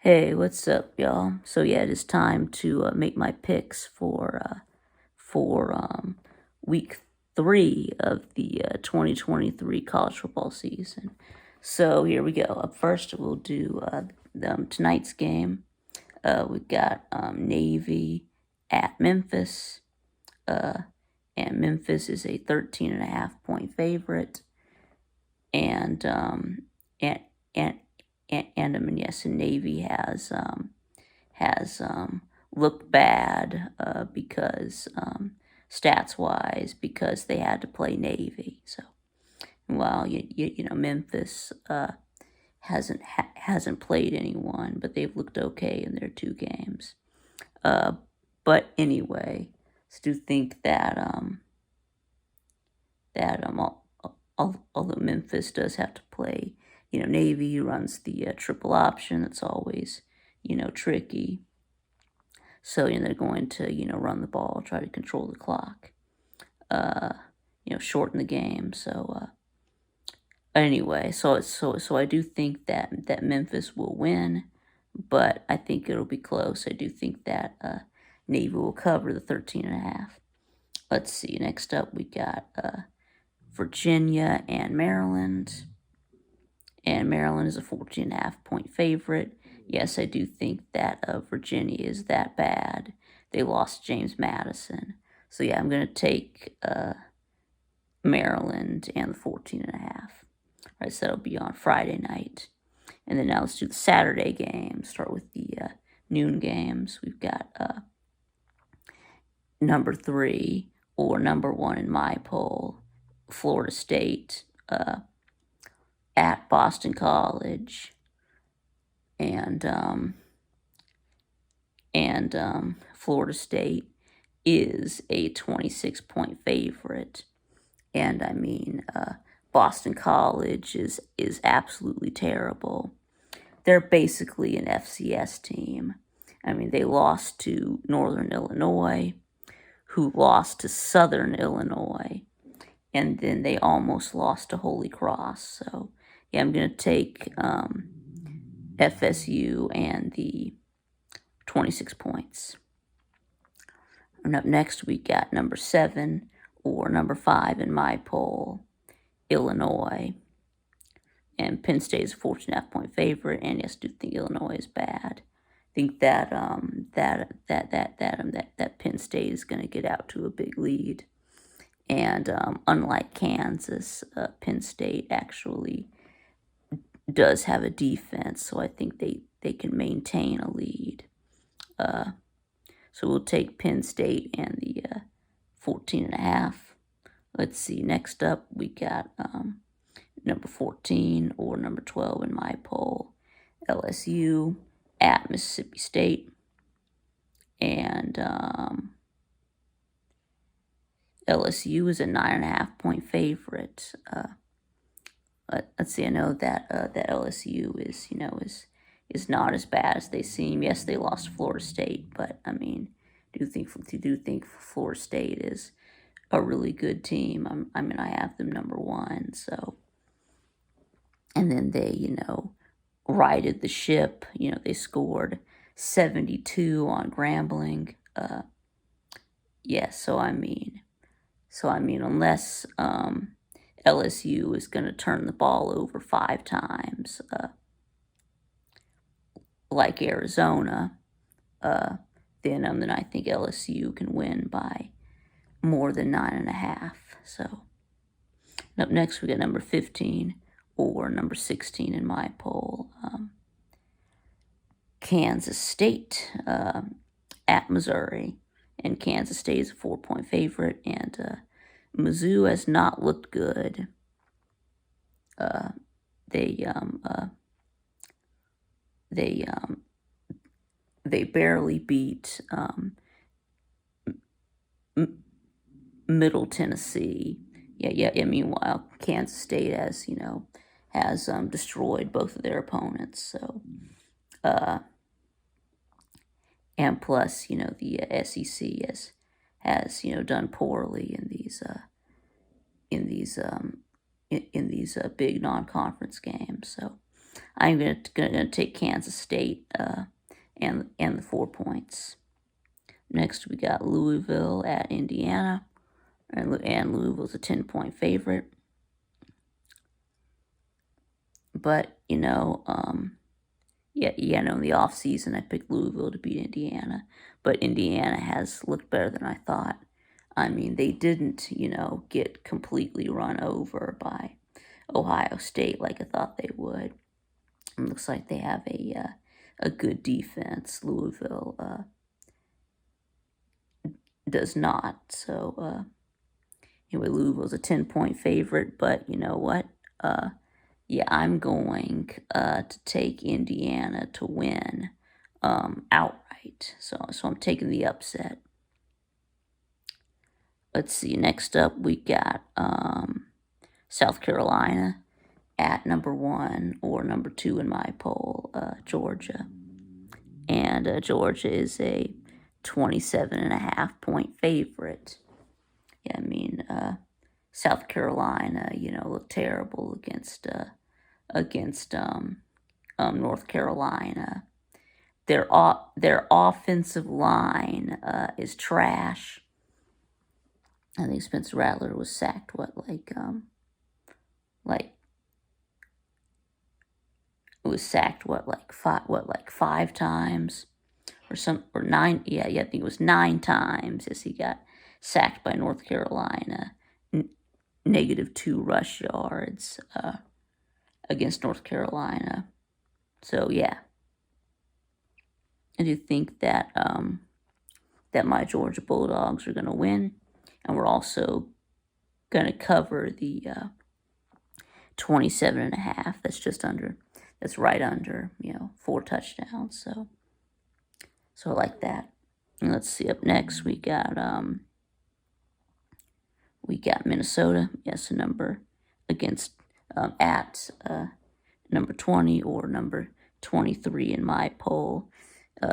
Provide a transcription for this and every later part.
Hey, what's up, y'all? So yeah, it is time to make my picks for week 3 of the 2023 college football season. So here we go. Up first, we'll do tonight's game. We've got Navy at Memphis, uh, and Memphis is a 13.5 point favorite, and and and and I mean yes, and Navy has looked bad because stats wise because they had to play Navy. So well, Memphis hasn't played anyone, but they've looked okay in their 2 games. Uh, but anyway, I do think that although Memphis does have to play, Navy runs the triple option. It's always tricky. So, they're going to, run the ball, try to control the clock, uh, shorten the game. So, anyway, so I do think that Memphis will win, but I think it'll be close. I do think that Navy will cover the 13.5. Let's see. Next up, we got Virginia and Maryland. And Maryland is a 14.5 point favorite. Yes, I do think that Virginia is that bad. They lost James Madison. So yeah, I'm going to take Maryland and the 14.5. All right, so that'll be on Friday night. And then now let's do the Saturday games. Start with the noon games. We've got number 3 or number 1 in my poll, Florida State at Boston College. And Florida State is a 26 point favorite. And I mean, Boston College is absolutely terrible. They're basically an FCS team. I mean, they lost to Northern Illinois, who lost to Southern Illinois, and then they almost lost to Holy Cross. So, yeah, I'm going to take FSU and the 26 points. And up next, we got number 7 or number 5 in my poll, Illinois. And Penn State is a 14.5 point favorite, and yes, I do think Illinois is bad. I think that that Penn State is going to get out to a big lead, and unlike Kansas, Penn State actually does have a defense, so I think they can maintain a lead. So we'll take Penn State and the 14.5. Let's see. Next up, we got number 14 or number 12 in my poll, LSU at Mississippi State. And LSU is a 9.5 point favorite. Let's see. I know that that LSU is not as bad as they seem. Yes, they lost to Florida State, but I mean, do think Florida State is a really good team. I mean, I have them number 1. So, and then they righted the ship. They scored 72 on Grambling. Yeah. So I mean, unless LSU is going to turn the ball over 5 times, like Arizona, then I think LSU can win by more than 9.5. So up next, we got number 15 or number 16 in my poll, Kansas State at Missouri. And Kansas State is a 4-point favorite, and Mizzou has not looked good. They barely beat Middle Tennessee. Yeah. Meanwhile, Kansas State has destroyed both of their opponents. So, and plus, the SEC has done poorly in these big non-conference games. So, I'm gonna take Kansas State and the 4 points. Next, we got Louisville at Indiana, and Louisville's a 10-point favorite. But in the off season, I picked Louisville to beat Indiana, but Indiana has looked better than I thought. I mean, they didn't, get completely run over by Ohio State like I thought they would. It looks like they have a good defense. Louisville does not. So anyway, Louisville's a 10-point favorite, but you know what? I'm going to take Indiana to win outright. So I'm taking the upset. Let's see. Next up, we got South Carolina at number 1 or number 2 in my poll, Georgia. And Georgia is a 27.5-point favorite. Yeah, I mean, South Carolina, looked terrible against North Carolina. Their offensive line is trash. I think Spencer Rattler was sacked five times or 9. Yeah, I think it was 9 times as he got sacked by North Carolina. -2 rush yards against North Carolina. So yeah, I do think that that my Georgia Bulldogs are going to win, and we're also going to cover the 27.5. That's right under 4 touchdowns. So I like that. And let's see. Up next, we got Minnesota. Yes, a number against at number 20 or number 23 in my poll.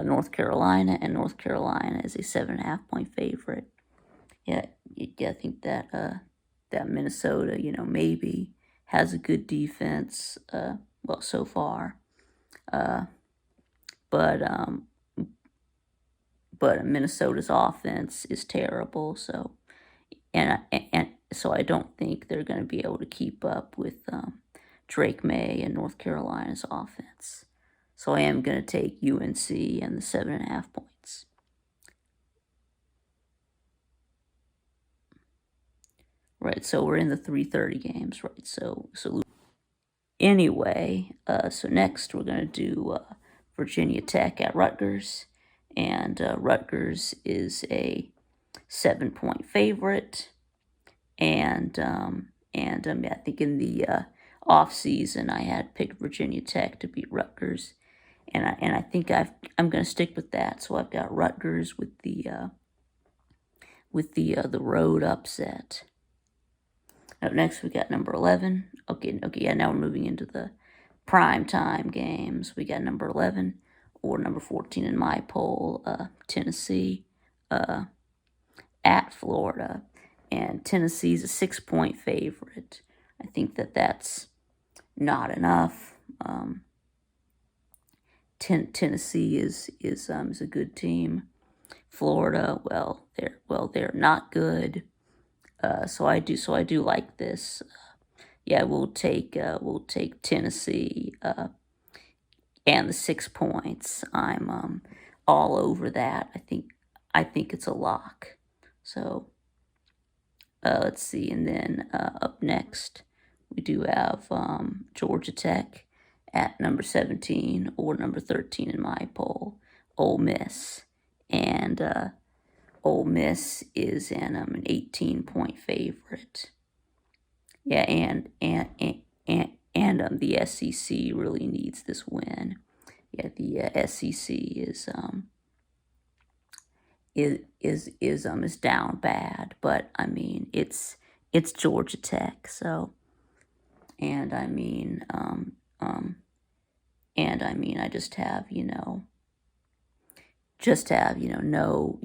North Carolina, and North Carolina is a 7.5-point favorite. Yeah, I think that Minnesota, maybe has a good defense. So far, but Minnesota's offense is terrible. So, and so I don't think they're going to be able to keep up with Drake May and North Carolina's offense. So I am going to take UNC and the 7.5 points. Right, so we're in the 3:30 games, right? So anyway, so next we're going to do Virginia Tech at Rutgers, and Rutgers is a 7-point favorite, and I think in the off season I had picked Virginia Tech to beat Rutgers, and I think I'm going to stick with that. So I've got Rutgers with the road upset. Up next, we got number 11. Okay, yeah, now we're moving into the prime time games. We got number 11 or number 14 in my poll, Tennessee at Florida. And Tennessee's a 6-point favorite. I think that's not enough. Tennessee is a good team. Florida, they're not good. So I do like this. We'll take Tennessee and the 6 points. I'm all over that. I think it's a lock. So let's see, and then up next we do have Georgia Tech at number 17 or number 13 in my poll, Ole Miss, and Ole Miss is an 18-point favorite. Yeah, and the SEC really needs this win. Yeah, the SEC is down bad, but I mean it's Georgia Tech, so I just have no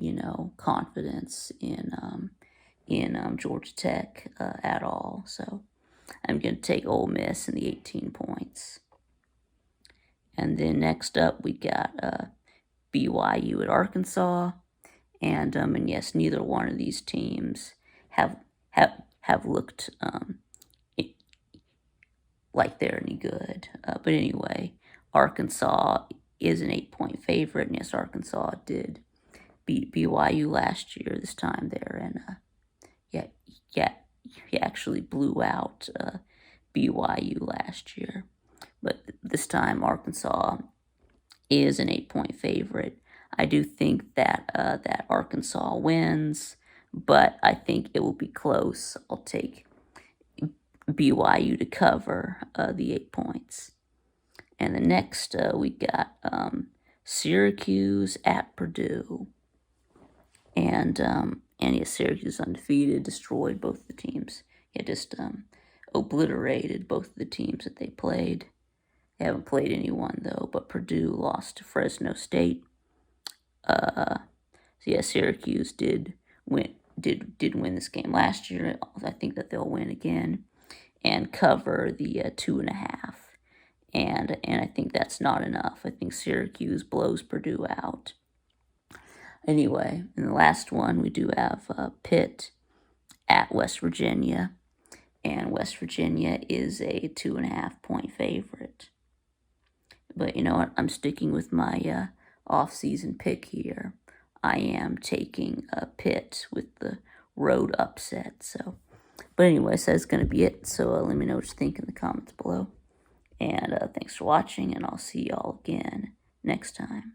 confidence in Georgia Tech at all. So I'm going to take Ole Miss and the 18 points. And then next up, we got BYU at Arkansas. And yes, neither one of these teams have have looked like they're any good. But anyway, Arkansas is an 8-point favorite, and yes, Arkansas did beat BYU last year. This time there, and yeah, yeah, he actually blew out BYU last year. But this time, Arkansas is an 8-point favorite. I do think that that Arkansas wins, but I think it will be close. I'll take BYU to cover the 8 points. And the next we got Syracuse at Purdue, and yeah, Syracuse undefeated, destroyed both the teams. Yeah, just obliterated both of the teams that they played. They haven't played anyone though, but Purdue lost to Fresno State. So yeah, Syracuse did win this game last year. I think that they'll win again and cover the 2.5. And I think that's not enough. I think Syracuse blows Purdue out. Anyway, in the last one, we do have Pitt at West Virginia. And West Virginia is a 2.5-point favorite. But you know what? I'm sticking with my off-season pick here. I am taking Pitt with the road upset. So, but anyway, so that's going to be it. So let me know what you think in the comments below. And thanks for watching, and I'll see y'all again next time.